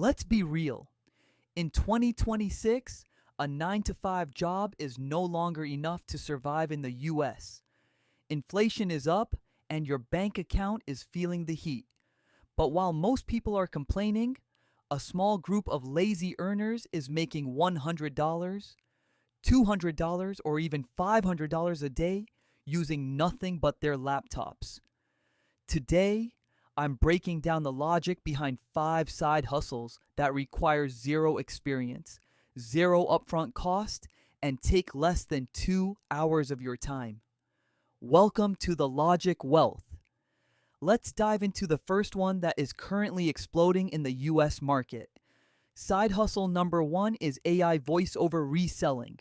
Let's be real. In 2026, a 9 to 5 job is no longer enough to survive in the US. Inflation is up and your bank account is feeling the heat. But while most people are complaining, a small group of lazy earners is making $100, $200, or even $500 a day using nothing but their laptops. Today, I'm breaking down the logic behind 5 side hustles that require zero experience, zero upfront cost, and take less than 2 hours of your time. Welcome to the Logic Wealth. Let's dive into the first one that is currently exploding in the US market. Side hustle number 1 is AI voice over reselling.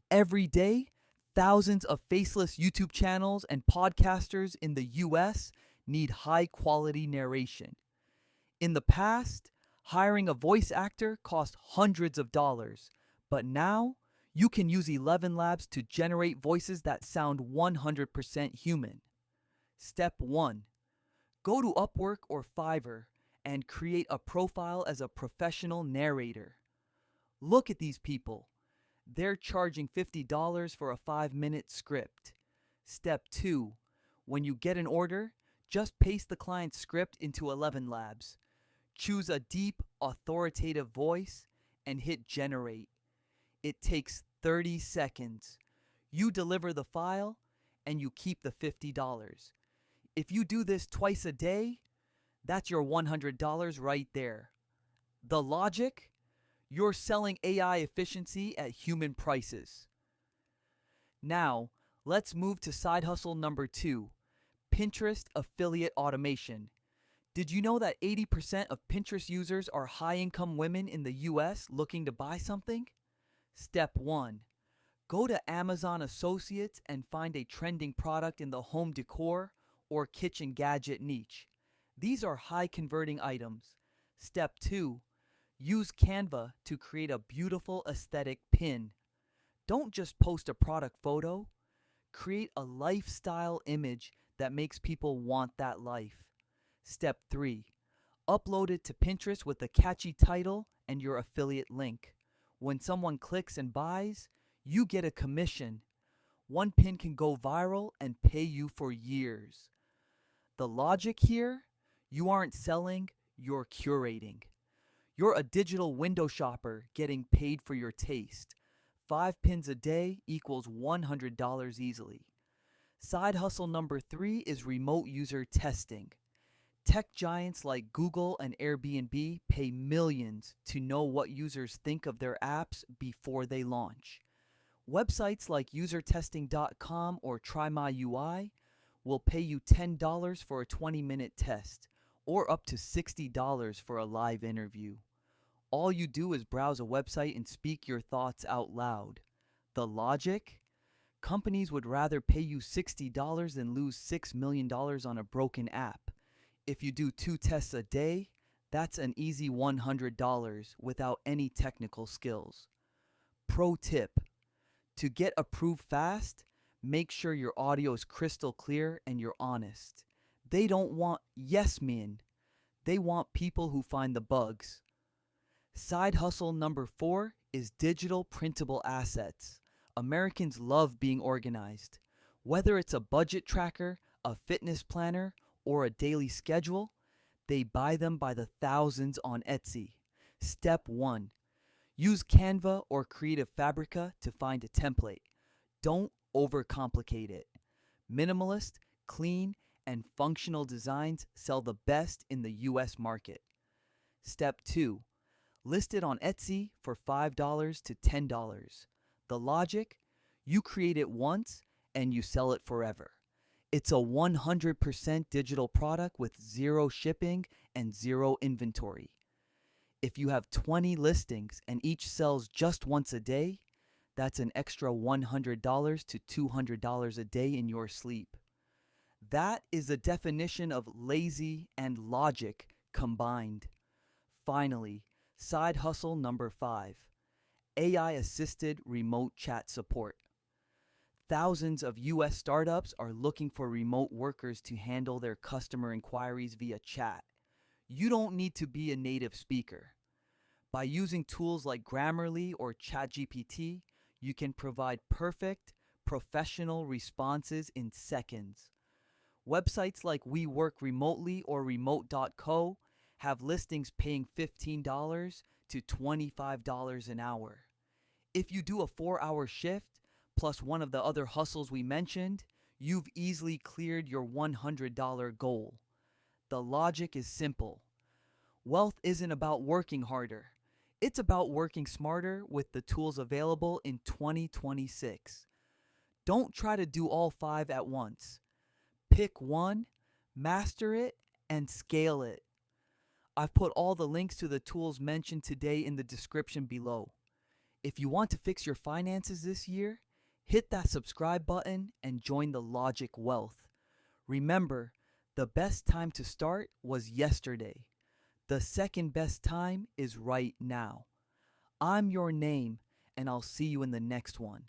Every day, thousands of faceless YouTube channels and podcasters in the US need high quality narration. In the past, hiring a voice actor cost hundreds of dollars, but now you can use 11 Labs to generate voices that sound 100% human. Step 1. Go to Upwork or Fiverr and create a profile as a professional narrator. Look at these people. They're charging $50 for a 5-minute script. Step 2. When you get an order, just paste the client's script into 11 Labs. Choose a deep, authoritative voice and hit generate. It takes 30 seconds. You deliver the file and you keep the $50. If you do this twice a day, that's your $100 right there. The logic? You're selling AI efficiency at human prices. Now, let's move to side hustle number 2, Pinterest affiliate automation. Did you know that 80% of Pinterest users are high-income women in the US looking to buy something? Step 1. Go to Amazon Associates and find a trending product in the home decor or kitchen gadget niche. These are high-converting items. Step 2. Use Canva to create a beautiful aesthetic pin. Don't just post a product photo. Create a lifestyle image that makes people want that life. Step 3. Upload it to Pinterest with a catchy title and your affiliate link. When someone clicks and buys, you get a commission. One pin can go viral and pay you for years. The logic here? You aren't selling, you're curating. You're a digital window shopper getting paid for your taste. 5 pins a day equals $100 easily. Side hustle number 3 is remote user testing. Tech giants like Google and Airbnb pay millions to know what users think of their apps before they launch. Websites like usertesting.com or TryMyUI will pay you $10 for a 20-minute test, or up to $60 for a live interview. All you do is browse a website and speak your thoughts out loud. The logic? Companies would rather pay you $60 than lose $6 million on a broken app. If you do 2 tests a day, that's an easy $100 without any technical skills. Pro tip: to get approved fast, make sure your audio is crystal clear and you're honest. They don't want yes men. They want people who find the bugs. Side hustle number 4 is digital printable assets. Americans love being organized. Whether it's a budget tracker, a fitness planner, or a daily schedule, they buy them by the thousands on Etsy. Step 1. Use Canva or Creative Fabrica to find a template. Don't overcomplicate it. Minimalist, clean, and functional designs sell the best in the US market. Step 2. List it on Etsy for $5 to $10. The logic? You create it once and you sell it forever. It's a 100% digital product with zero shipping and zero inventory. If you have 20 listings and each sells just once a day, that's an extra $100 to $200 a day in your sleep. That is the definition of lazy and logic combined. Finally, side hustle number 5, AI-assisted remote chat support. Thousands of US startups are looking for remote workers to handle their customer inquiries via chat. You don't need to be a native speaker. By using tools like Grammarly or ChatGPT, you can provide perfect, professional responses in seconds. Websites like We Work Remotely or Remote.co have listings paying $15 to $25 an hour. If you do a 4-hour shift, plus one of the other hustles we mentioned, you've easily cleared your $100 goal. The logic is simple. Wealth isn't about working harder. It's about working smarter with the tools available in 2026. Don't try to do all 5 at once. Pick one, master it, and scale it. I've put all the links to the tools mentioned today in the description below. If you want to fix your finances this year, hit that subscribe button and join the Logic Wealth. Remember, the best time to start was yesterday. The second best time is right now. I'm your name, and I'll see you in the next one.